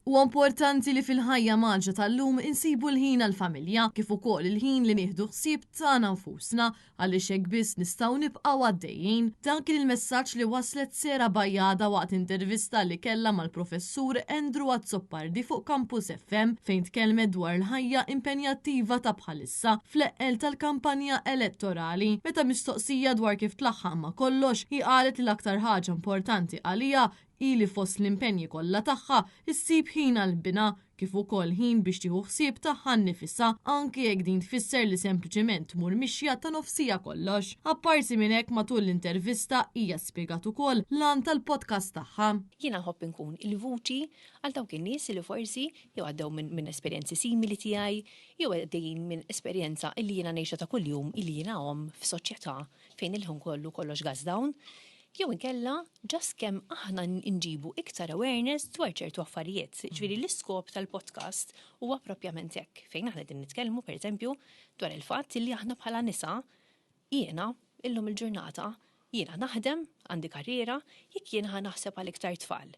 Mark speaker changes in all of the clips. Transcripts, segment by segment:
Speaker 1: U importanti li fil-ħajja maġġa tal-lum insibu l-ħin għal-familja kif ukoll il-ħin li nieħdu ħsieb tagħna nfusna għaliex hekk biss nistgħu nibqgħu għaddejjin. Dan kien il-messaġġ li waslet Sera Bajjada waqt intervista li kellha mal-professur Andrew Azzoppardi fuq Campus FM fejn tkellmet dwar il-ħajja impenjattiva ta' bħalissa fl-eqqel tal-kampanja elettorali. Meta mistoqsija dwar kif tlaħħaq ma' kollox, hi qalet li l-aktar ħaġa importanti għalija ili fost l-impenji kollha tagħha issib ħin għall-bina kif ukoll ħin biex tieħu ħsieb tagħha nnifisha anke jekk din tfisser li sempliċement tmur mixja ta' nofsija kollox. Apparti minn hekk matul l-intervista hija spjegat ukoll lan tal-podcast tagħha.
Speaker 2: Jiena nħobb inkun il-vuċi għal dawk in-nies li forsi jew għaddew minn esperjenzi simili tiegħi jew għaddejjin minn esperjenza li jiena ngħixha ta' kuljum li jiena hom f'soċjetà fejn ilhom kollox gas down. Jew inkella ġast kemm aħna nġibu iktar awareness dwar ċertu affarijiet. Ġifieri l-iskop tal-podcast huwa proprjament hekk fejn aħna din nitkellmu pereżempju dwar il-fatt li aħna bħala nisa jiena illum il-ġurnata jiena naħdem għandi karriera jekk jiena naħseb għal iktar tfal.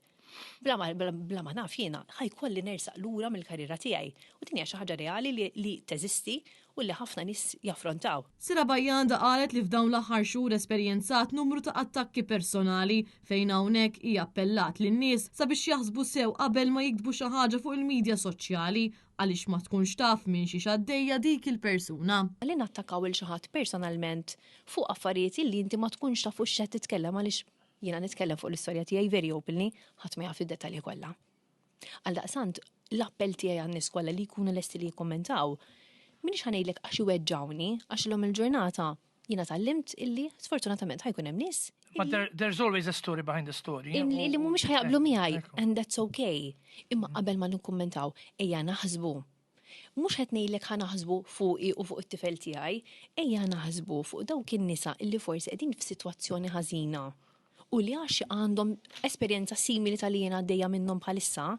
Speaker 2: Bla ma naf jiena ħajkolli nersaq lura mill-karriera tiegħi u din hija xi ħaġa reali li teżisti u li ħafna nies jaffrontaw.
Speaker 1: Sera Bajjada qalet li f'dawn l-aħħar xhur esperjenzat numru ta' attakki personali fejn hawnhekk hija appellat lin-nies sabiex jaħsbu sew qabel ma jiktbu xi ħaġa fuq il-midja soċjali għaliex ma tkunx taf minn xi xaddejja dik il-persuna.
Speaker 2: Li nattakaw il xi ħadd personalment fuq affarijiet li inti ma tkunx taf fuq x'qed titkellem għaliex jiena nitkellem fuq l-istorja tiegħi very openly ħadd ma jaf id-dettalji kollha. Għaldaqstant l-appell tiegħi għan-nies kollha li jkunu lesti li jikkommentaw minix ħanejlek għax iweġġawni, għax l-om il-ġurnata jina tal-limt illi sfortunatament ħajkun hemm nies.
Speaker 3: But there's always a story behind the story.
Speaker 2: Illi mhumiex ħajaqblu miegħi, and that's okay. Imma qabel ma nikkummentaw ejja naħsbu. Mhux qed ngħidlek ħanaħsbu fuqi u fuq it-tifel tiegħi, ejja naħsbu fuq dawk in-nisa illi forsi qegħdin f'sitwazzjoni ħażina u li għax għandhom esperjenza simili tal-jiena għaddejja minnhom bħalissa.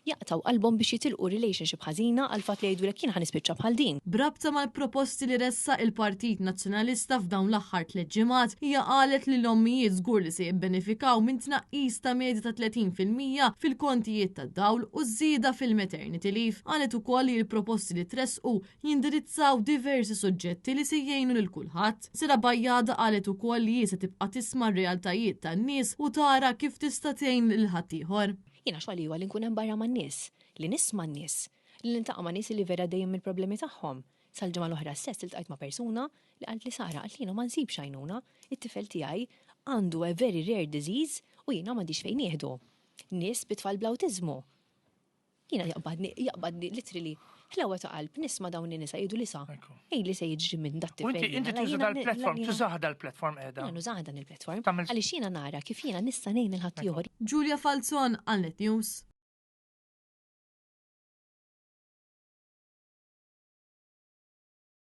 Speaker 2: Jaqtaw qalbhom biex jitilqu relationship ħażina għal fatt li jgħidulek jien ħanispiċċa bħal din.
Speaker 1: Brabta mal-proposti li ressa il-Partit Nazzjonalista f'dawn l-aħħar 3 ġimgħat hija qalet li l-ommijiet żgur li se jibbenefikaw minn tnaqqis ta' medja ta' 30% fil-kontijiet tad-dawl u żieda fil-maternity leave. Qalet ukoll li l-proposti li tressqu jindirizzaw diversi suġġetti li se jgħinu lil kulħadd. Sera Bajjada qalet ukoll li se tibqa' tisma' r-realtajiet tan-nies u tara kif tista' tgħin lil ħaddieħor.
Speaker 2: Jiena xogħli huwa li nkun hemm barra man-nies, li nisma' n-nies, li nintaqa' ma' nies li vera dejjem il-problemi tagħhom. Sal-ġimgħa l-oħra stess iltqajt ma' persuna li qalt li Sara qalt jiena ma nsibx għajnuna, it-tifel tiegħi għandu a very rare disease u jiena m'għandix fejn jieħdu. Nies bitfall bl-awtiżmu. Jiena jaqbadni literally ħlewa ta' qalb nisma' dawn in-nisa jgħidu li sa. Ejli se jiġri minn dat-tifel.
Speaker 3: Inti tuża dal-platform, tużaha dal-platform qiegħda.
Speaker 2: Jiena nużaha dan il-platform għaliex jiena nara kif jiena nista' ngħin il-ħaddieħor.
Speaker 1: Giulia Falzon għal Net News.